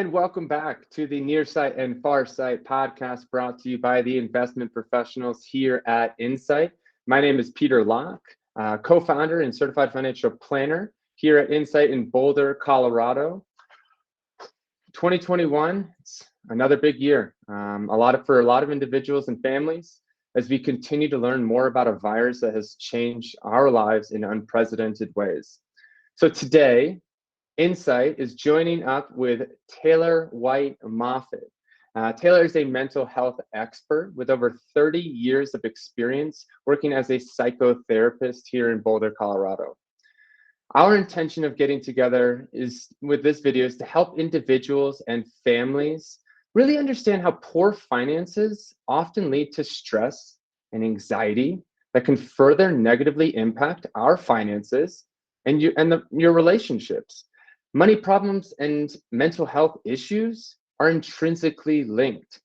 And welcome back to the Near Sight and Far Sight podcast brought to you by the investment professionals here at Insight. My name is Peter Locke, co-founder and certified financial planner here at Insight in Boulder, Colorado. 2021, it's another big year, for a lot of individuals and families as we continue to learn more about a virus that has changed our lives in unprecedented ways. So today, Insight is joining up with Taylor White Moffett. Taylor is a mental health expert with over 30 years of experience working as a psychotherapist here in Boulder, Colorado. Our intention of getting together with this video is to help individuals and families really understand how poor finances often lead to stress and anxiety that can further negatively impact our finances and your relationships. Money problems and mental health issues are intrinsically linked.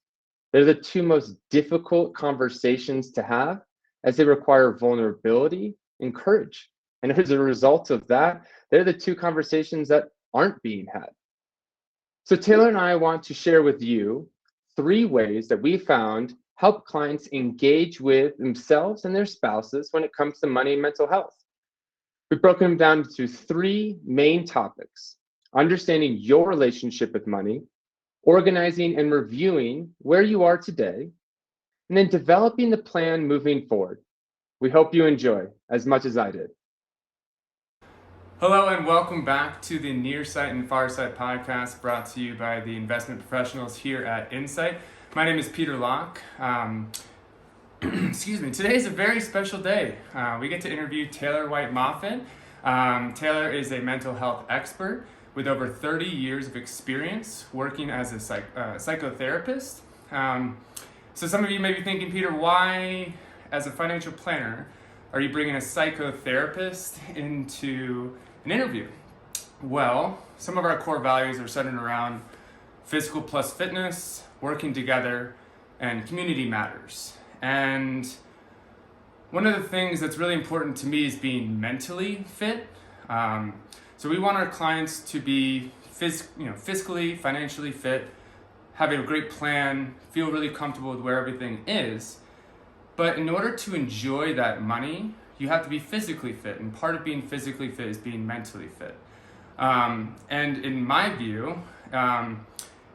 They're the two most difficult conversations to have as they require vulnerability and courage. And as a result of that, they're the two conversations that aren't being had. So Taylor and I want to share with you 3 ways that we found help clients engage with themselves and their spouses when it comes to money and mental health. We've broken them down to 3 main topics: understanding your relationship with money, organizing and reviewing where you are today, and then developing the plan moving forward. We hope you enjoy as much as I did. Hello and welcome back to the Near Sight and Far Sight podcast brought to you by the investment professionals here at Insight. My name is Peter Locke. Excuse me. Today is a very special day. We get to interview Taylor White Moffett. Taylor is a mental health expert with over 30 years of experience working as a psychotherapist. So some of you may be thinking, Peter, why, as a financial planner, are you bringing a psychotherapist into an interview? Well, some of our core values are centered around physical plus fitness, working together, and community matters. And one of the things that's really important to me is being mentally fit. So we want our clients to be fiscally, financially fit, have a great plan, feel really comfortable with where everything is. But in order to enjoy that money, you have to be physically fit. And part of being physically fit is being mentally fit. And in my view,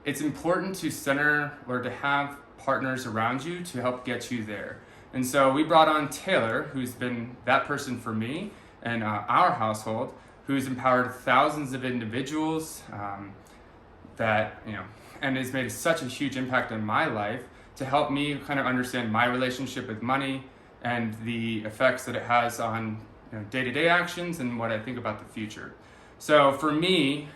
it's important to center or to have partners around you to help get you there. And so we brought on Taylor, who's been that person for me and our household, who's empowered thousands of individuals and has made such a huge impact on my life to help me kind of understand my relationship with money and the effects that it has on day-to-day actions and what I think about the future. So for me,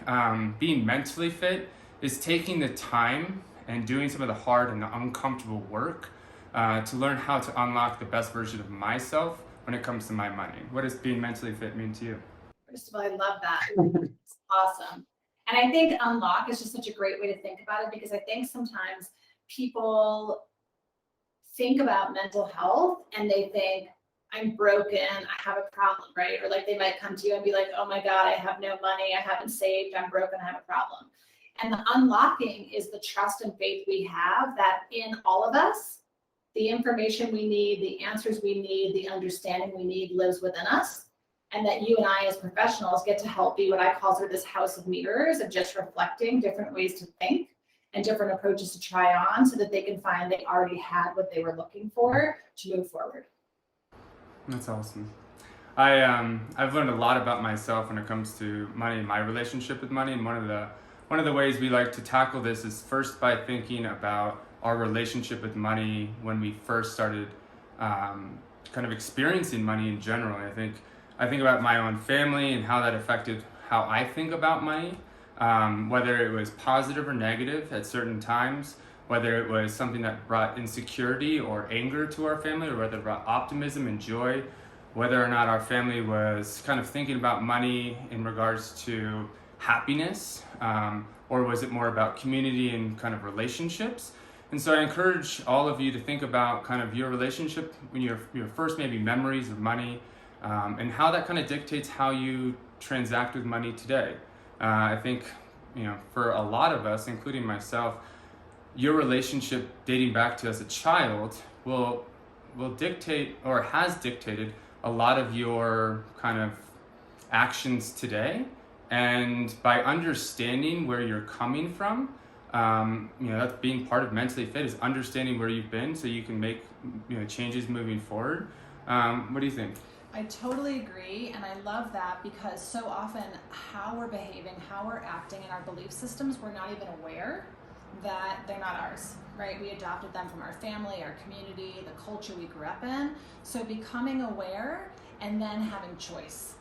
being mentally fit is taking the time and doing some of the hard and uncomfortable work to learn how to unlock the best version of myself when it comes to my money. What does being mentally fit mean to you? First of all, I love that. It's awesome. And I think unlock is just such a great way to think about it, because I think sometimes people think about mental health and they think, I'm broken, I have a problem, right? Or like they might come to you and be like, oh my God, I have no money, I haven't saved, I'm broken, I have a problem. And the unlocking is the trust and faith we have that in all of us, the information we need, the answers we need, the understanding we need lives within us. And that you and I as professionals get to help be what I call sort of this house of mirrors of just reflecting different ways to think and different approaches to try on so that they can find they already had what they were looking for to move forward. That's awesome. I've learned a lot about myself when it comes to money and my relationship with money. And one of the ways we like to tackle this is first by thinking about our relationship with money when we first started kind of experiencing money in general. I think about my own family and how that affected how I think about money, whether it was positive or negative at certain times, whether it was something that brought insecurity or anger to our family, or whether it brought optimism and joy, whether or not our family was kind of thinking about money in regards to happiness, or was it more about community and kind of relationships. And so I encourage all of you to think about kind of your relationship when your first maybe memories of money, and how that kind of dictates how you transact with money today. I think for a lot of us, including myself, your relationship dating back to as a child will dictate, or has dictated, a lot of your kind of actions today. And by understanding where you're coming from, that's being part of mentally fit, is understanding where you've been so you can make changes moving forward. What do you think? I totally agree, and I love that, because so often how we're behaving, how we're acting, and our belief systems, we're not even aware that they're not ours, right? We adopted them from our family, our community, the culture we grew up in. So becoming aware and then having choice,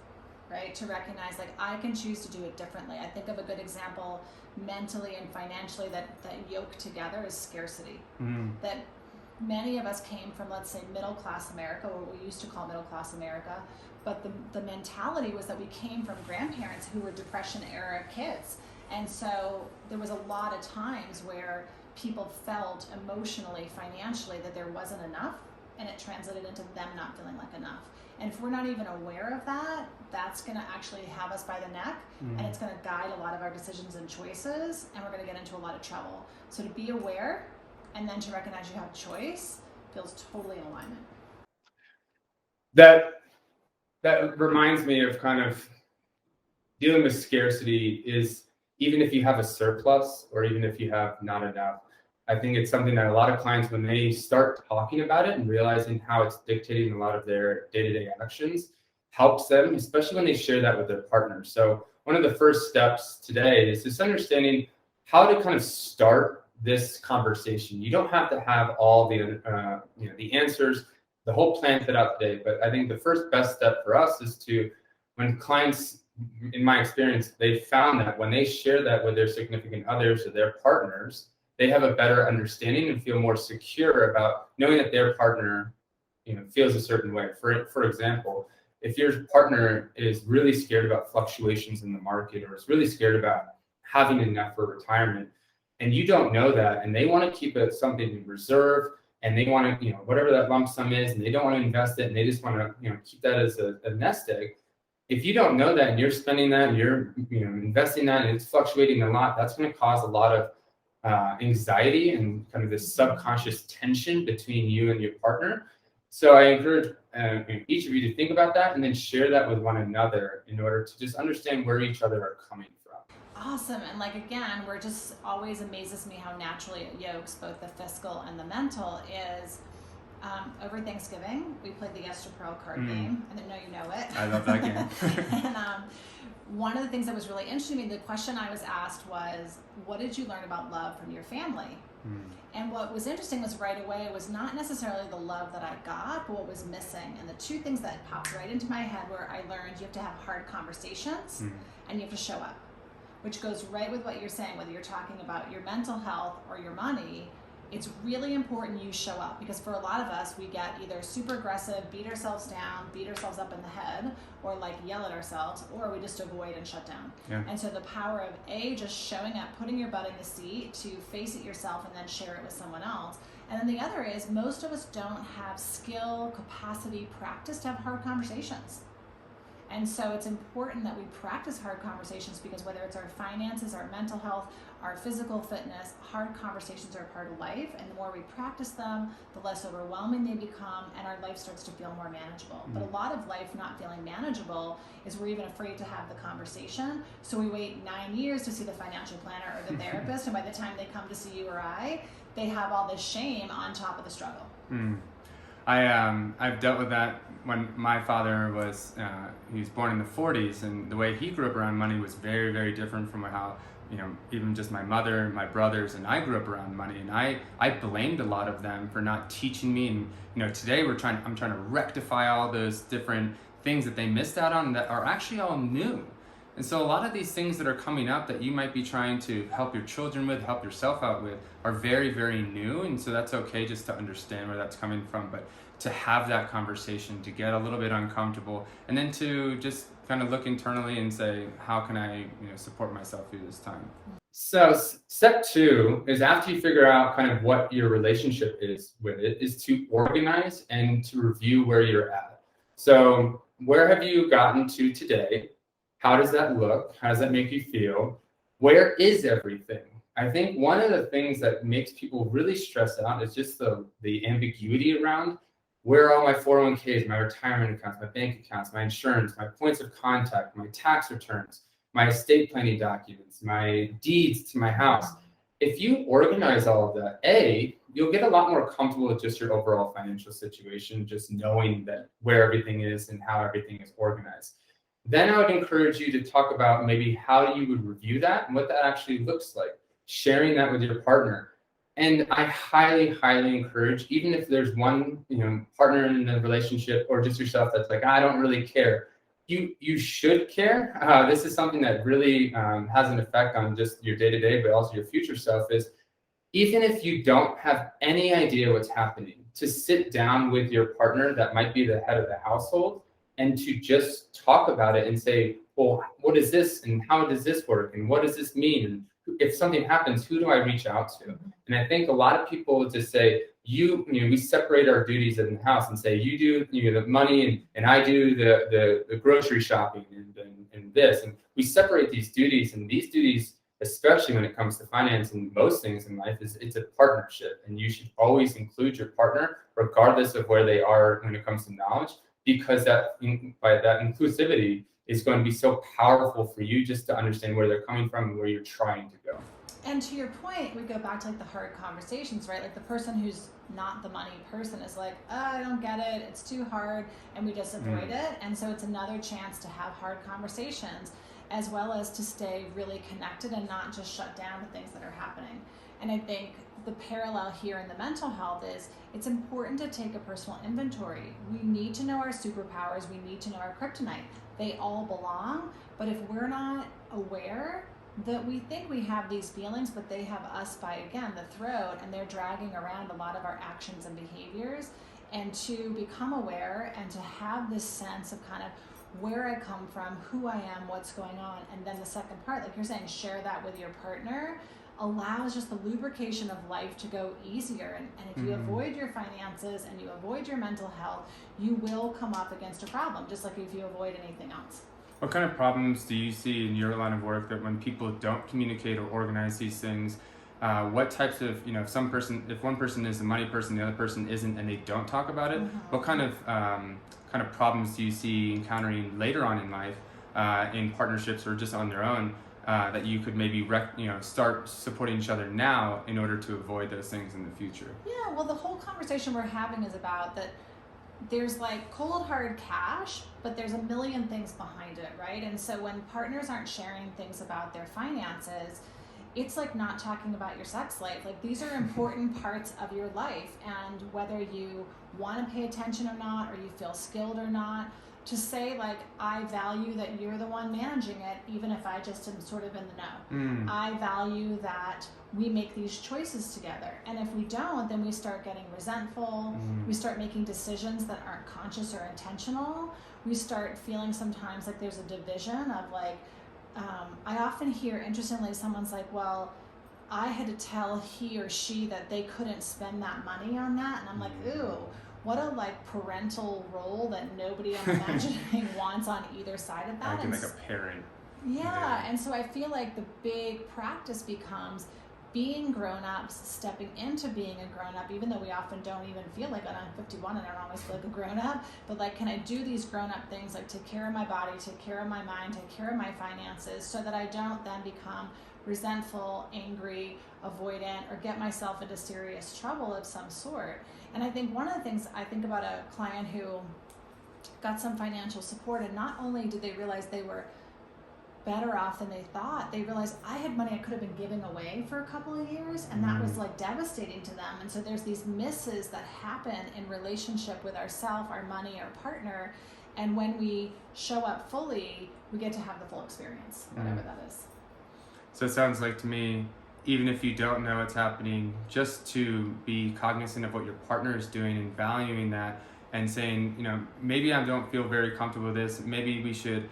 right? To recognize, like, I can choose to do it differently. I think of a good example mentally and financially that yoke together is scarcity. That many of us came from, let's say, middle class America, or what we used to call middle class America, but the mentality was that we came from grandparents who were Depression era kids. And so there was a lot of times where people felt emotionally, financially, that there wasn't enough, and it translated into them not feeling like enough. And if we're not even aware of that, that's going to actually have us by the neck, and it's going to guide a lot of our decisions and choices, and we're going to get into a lot of trouble. So to be aware and then to recognize you have choice feels totally in alignment. That reminds me of kind of dealing with scarcity. Is even if you have a surplus, or even if you have not enough, I think it's something that a lot of clients, when they start talking about it and realizing how it's dictating a lot of their day-to-day actions, helps them, especially when they share that with their partner. So one of the first steps today is just understanding how to kind of start this conversation. You don't have to have all the the answers, the whole plan fit out today, but I think the first best step for us is to, when clients, in my experience, they've found that when they share that with their significant others or their partners, they have a better understanding and feel more secure about knowing that their partner, feels a certain way. For example, if your partner is really scared about fluctuations in the market, or is really scared about having enough for retirement, and you don't know that, and they want to keep it something in reserve, and they want to, whatever that lump sum is, and they don't want to invest it, and they just want to, keep that as a nest egg. If you don't know that, and you're spending that, and you're, investing that, and it's fluctuating a lot, that's going to cause a lot of anxiety and kind of this subconscious tension between you and your partner. So I encourage each of you to think about that, and then share that with one another in order to just understand where each other are coming from. Awesome. And again, we're just always amazes me how naturally it yokes both the fiscal and the mental. Is over Thanksgiving, we played the Esther Pearl card game. I know you know it. I love that game. And one of the things that was really interesting to me, the question I was asked was, what did you learn about love from your family? And what was interesting was right away, it was not necessarily the love that I got, but what was missing. And the two things that popped right into my head were, I learned you have to have hard conversations and you have to show up, which goes right with what you're saying, whether you're talking about your mental health or your money. It's really important you show up, because for a lot of us, we get either super aggressive, beat ourselves down, beat ourselves up in the head, or yell at ourselves, or we just avoid and shut down. Yeah. And so the power of just showing up, putting your butt in the seat to face it yourself and then share it with someone else. And then the other is, most of us don't have skill, capacity, practice to have hard conversations. And so it's important that we practice hard conversations, because whether it's our finances, our mental health, our physical fitness, hard conversations are a part of life. And the more we practice them, the less overwhelming they become, and our life starts to feel more manageable. But a lot of life not feeling manageable is we're even afraid to have the conversation. So we wait 9 years to see the financial planner or the therapist, and by the time they come to see you or I, they have all this shame on top of the struggle. I've dealt with that when my father was, he was born in the 40s, and the way he grew up around money was very, very different from how, even just my mother, my brothers, and I grew up around money. And I blamed a lot of them for not teaching me. And, today I'm trying to rectify all those different things that they missed out on that are actually all new. And so a lot of these things that are coming up that you might be trying to help your children with, help yourself out with, are very, very new. And so that's okay just to understand where that's coming from, but to have that conversation, to get a little bit uncomfortable, and then to just kind of look internally and say, how can I support myself through this time? So step 2 is, after you figure out kind of what your relationship is with it, is to organize and to review where you're at. So where have you gotten to today? How does that look? How does that make you feel? where is everything? I think one of the things that makes people really stressed out is just the ambiguity around where are all my 401ks, my retirement accounts, my bank accounts, my insurance, my points of contact, my tax returns, my estate planning documents, my deeds to my house. If you organize all of that, you'll get a lot more comfortable with just your overall financial situation, just knowing that where everything is and how everything is organized. Then I would encourage you to talk about maybe how you would review that and what that actually looks like, sharing that with your partner. And I highly, highly encourage, even if there's one, partner in the relationship or just yourself that's like, I don't really care. You should care. This is something that really has an effect on just your day-to-day, but also your future self is, even if you don't have any idea what's happening, to sit down with your partner that might be the head of the household and to just talk about it and say, well, what is this and how does this work and what does this mean? And if something happens, who do I reach out to? And I think a lot of people just say, we separate our duties in the house and say, you do the money and I do the grocery shopping and this. And we separate these duties, and these duties, especially when it comes to finance and most things in life, it's a partnership. And you should always include your partner, regardless of where they are when it comes to knowledge, because that inclusivity is going to be so powerful for you just to understand where they're coming from and where you're trying to go. And to your point, we go back to like the hard conversations, right? Like the person who's not the money person is like, oh, I don't get it, it's too hard, and we just avoid it. And so it's another chance to have hard conversations, as well as to stay really connected and not just shut down the things that are happening. And I think the parallel here in the mental health is it's important to take a personal inventory. We need to know our superpowers, we need to know our kryptonite. They all belong, but if we're not aware that we think we have these feelings, but they have us by, again, the throat, and they're dragging around a lot of our actions and behaviors, and to become aware and to have this sense of kind of where I come from, who I am, what's going on. And then the second part, like you're saying, share that with your partner, allows just the lubrication of life to go easier. And if you avoid your finances and you avoid your mental health, you will come up against a problem, just like if you avoid anything else. What kind of problems do you see in your line of work that when people don't communicate or organize these things, what types of, if one person is the money person, the other person isn't, and they don't talk about it, what kind of problems do you see encountering later on in life in partnerships or just on their own that you could maybe start supporting each other now in order to avoid those things in the future? Yeah, well, the whole conversation we're having is about that there's like cold hard cash, but there's a million things behind it, right? And so when partners aren't sharing things about their finances, it's like not talking about your sex life. Like these are important parts of your life, and whether you want to pay attention or not, or you feel skilled or not, to say like, I value that you're the one managing it, even if I just am sort of in the know. I value that we make these choices together. And if we don't, then we start getting resentful. We start making decisions that aren't conscious or intentional. We start feeling sometimes like there's a division of like, I often hear, interestingly, someone's like, well, I had to tell he or she that they couldn't spend that money on that. And I'm like, ooh, what a like parental role that nobody I'm imagining wants on either side of that. Acting like a parent. Yeah, and so I feel like the big practice becomes being grown-ups, stepping into being a grown-up, even though we often don't even feel like it. I'm 51 and I don't always feel like a grown-up, but like, can I do these grown-up things, like take care of my body, take care of my mind, take care of my finances, so that I don't then become resentful, angry, avoidant, or get myself into serious trouble of some sort. And I think one of the things I think about a client who got some financial support, and not only did they realize they were better off than they thought, they realized I had money I could have been giving away for a couple of years, and that was like devastating to them. And so there's these misses that happen in relationship with ourself, our money, our partner, and when we show up fully, we get to have the full experience, whatever that is. So it sounds like to me, even if you don't know what's happening, just to be cognizant of what your partner is doing and valuing that, and saying, maybe I don't feel very comfortable with this, maybe we should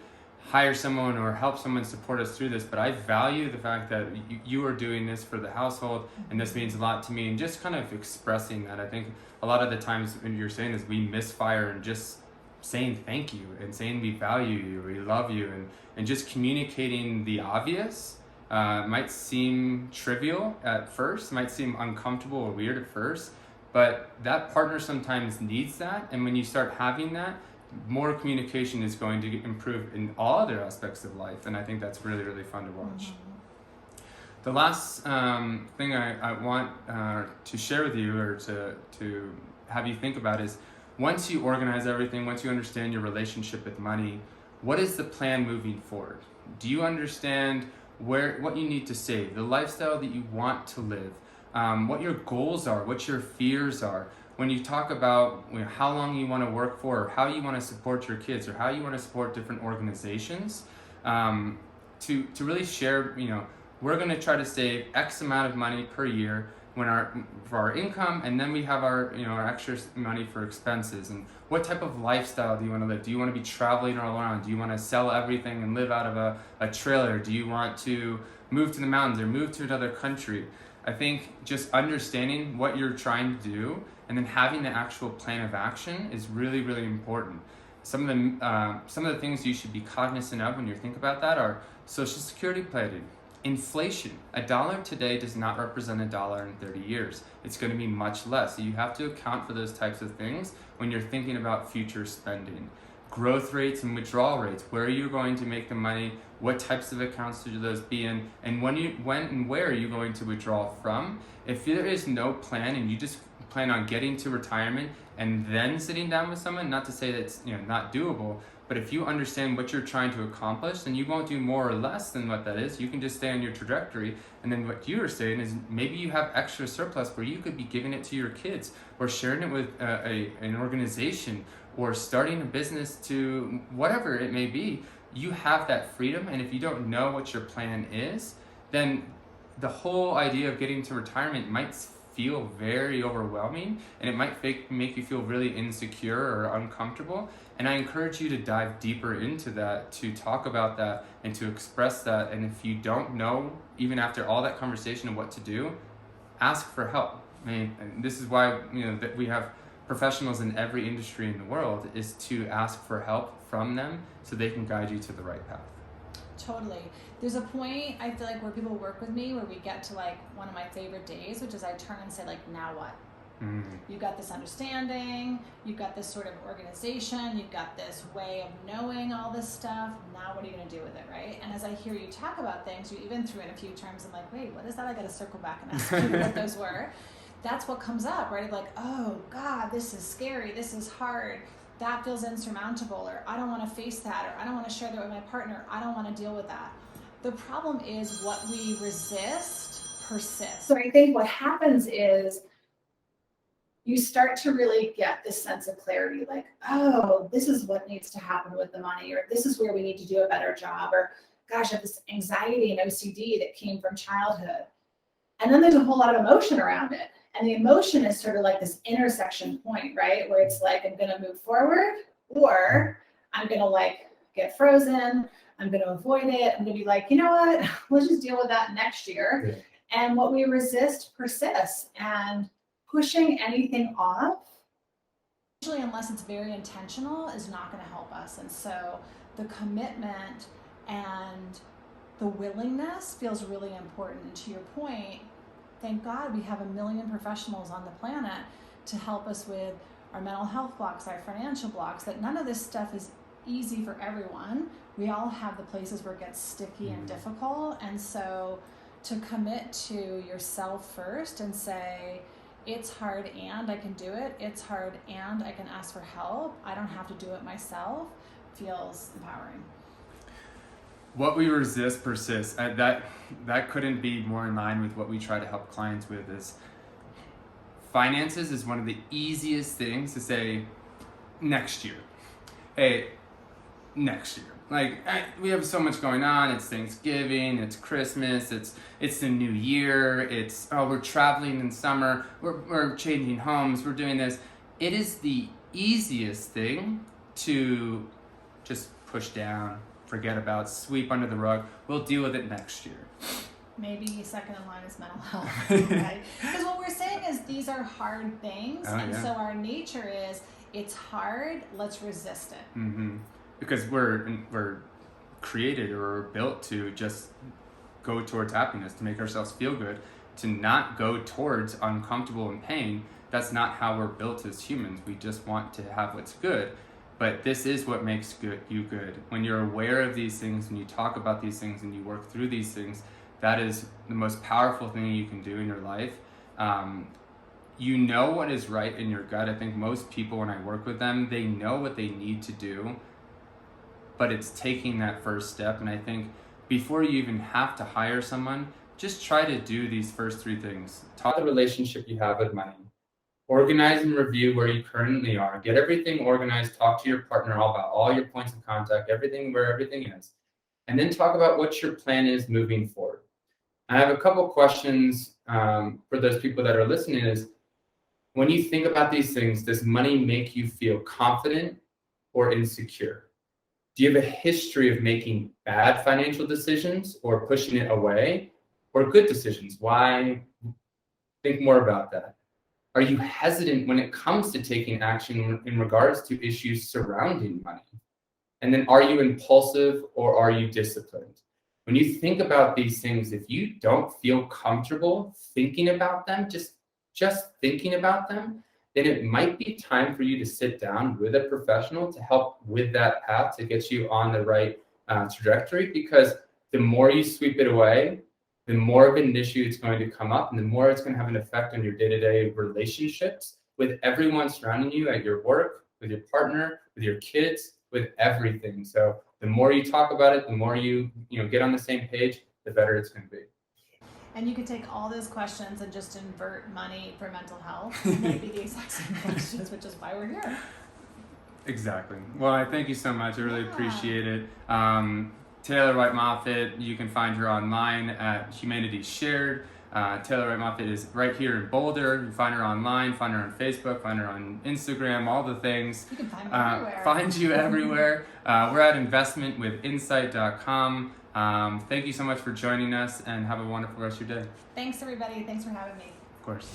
hire someone or help someone support us through this, but I value the fact that you are doing this for the household, and this means a lot to me, and just kind of expressing that. I think a lot of the times when you're saying this, we misfire and just saying thank you and saying we value you, we love you, and just communicating the obvious might seem trivial at first, might seem uncomfortable or weird at first, but that partner sometimes needs that. And when you start having that, more communication is going to improve in all other aspects of life. And I think that's really, really fun to watch. The last thing I want to share with you, or to have you think about, is once you organize everything, once you understand your relationship with money, what is the plan moving forward? Do you understand what you need to save, the lifestyle that you want to live, what your goals are, what your fears are? When you talk about how long you want to work for, or how you want to support your kids, or how you want to support different organizations, to really share, we're going to try to save X amount of money per year for our income, and then we have our our extra money for expenses. And what type of lifestyle do you want to live? Do you want to be traveling all around? Do you want to sell everything and live out of a trailer? Do you want to move to the mountains or move to another country? I think just understanding what you're trying to do and then having the actual plan of action is really, really important. Some of the things you should be cognizant of when you think about that are Social Security planning. Inflation. $1 today does not represent $1 in 30 years. It's going to be much less. So you have to account for those types of things when you're thinking about future spending. Growth rates and withdrawal rates. Where are you going to make the money? What types of accounts should those be in? And when and where are you going to withdraw from? If there is no plan and you just plan on getting to retirement and then sitting down with someone, not to say that it's not doable, but if you understand what you're trying to accomplish, then you won't do more or less than what that is. You can just stay on your trajectory. And then what you are saying is maybe you have extra surplus where you could be giving it to your kids, or sharing it with an organization, or starting a business, to whatever it may be. You have that freedom. And if you don't know what your plan is, then the whole idea of getting to retirement might feel very overwhelming, and it might make you feel really insecure or uncomfortable. And I encourage you to dive deeper into that, to talk about that, and to express that. And if you don't know, even after all that conversation, of what to do, ask for help. I mean, and this is why that we have professionals in every industry in the world, is to ask for help from them so they can guide you to the right path. Totally. There's a point, I feel like, where people work with me where we get to like one of my favorite days, which is I turn and say, like, now what? You've got this understanding, you've got this sort of organization, you've got this way of knowing all this stuff. Now what are you going to do with it, right? And as I hear you talk about things, you even threw in a few terms. I'm like, wait, what is that? I got to circle back and ask you what those were. That's what comes up, right? Like, oh God, this is scary, this is hard, that feels insurmountable, or I don't want to face that, or I don't want to share that with my partner, I don't want to deal with that. The problem is what we resist persists. So I think what happens is you start to really get this sense of clarity, like, oh, this is what needs to happen with the money, or this is where we need to do a better job, or gosh, I have this anxiety and OCD that came from childhood. And then there's a whole lot of emotion around it. And the emotion is sort of like this intersection point, right? Where it's like, I'm going to move forward, or I'm going to like get frozen. I'm going to avoid it. I'm going to be like, you know what? Let's just deal with that next year. Yeah. And what we resist persists, and pushing anything off, usually, unless it's very intentional, is not going to help us. And so the commitment and the willingness feels really important. And to your point, thank God we have 1 million professionals on the planet to help us with our mental health blocks, our financial blocks, that none of this stuff is easy for everyone. We all have the places where it gets sticky and difficult. And so to commit to yourself first and say, it's hard and I can do it, it's hard and I can ask for help, I don't have to do it myself, feels empowering. What we resist persists. That couldn't be more in line with what we try to help clients with. Is finances is one of the easiest things to say next year. Hey, next year. Like, we have so much going on. It's Thanksgiving, it's Christmas, it's the new year, it's, oh, we're traveling in summer, we're changing homes, we're doing this. It is the easiest thing to just push down, forget about, sweep under the rug. We'll deal with it next year. Maybe second in line is mental health, right? Because what we're saying is these are hard things, so our nature is, it's hard, let's resist it. Mm-hmm. Because we're created or built to just go towards happiness, to make ourselves feel good, to not go towards uncomfortable and pain. That's not how we're built as humans. We just want to have what's good. But this is what makes you good. When you're aware of these things, when you talk about these things and you work through these things, that is the most powerful thing you can do in your life. You know what is right in your gut. I think most people, when I work with them, they know what they need to do, but it's taking that first step. And I think before you even have to hire someone, just try to do these first 3 things. Talk the relationship you have with money. Organize and review where you currently are. Get everything organized. Talk to your partner all about all your points of contact, everything, where everything is. And then talk about what your plan is moving forward. I have a couple questions for those people that are listening is, when you think about these things, does money make you feel confident or insecure? Do you have a history of making bad financial decisions or pushing it away, or good decisions? Why? Think more about that. Are you hesitant when it comes to taking action in regards to issues surrounding money? And then are you impulsive or are you disciplined? When you think about these things, if you don't feel comfortable thinking about them, just thinking about them, then it might be time for you to sit down with a professional to help with that path to get you on the right trajectory. Because the more you sweep it away, the more of an issue it's going to come up, and the more it's going to have an effect on your day-to-day relationships with everyone surrounding you, at your work, with your partner, with your kids, with everything. So the more you talk about it, the more you get on the same page, the better it's going to be. And you could take all those questions and just invert money for mental health. And they'd be the exact same questions, which is why we're here. Exactly. Well, I thank you so much. I really appreciate it. Taylor White Moffett, you can find her online at Humanity Shared. Taylor White Moffett is right here in Boulder. You find her online, find her on Facebook, find her on Instagram, all the things. You can find me everywhere. Find you everywhere. We're at investmentwithinsight.com. Thank you so much for joining us, and have a wonderful rest of your day. Thanks, everybody. Thanks for having me. Of course.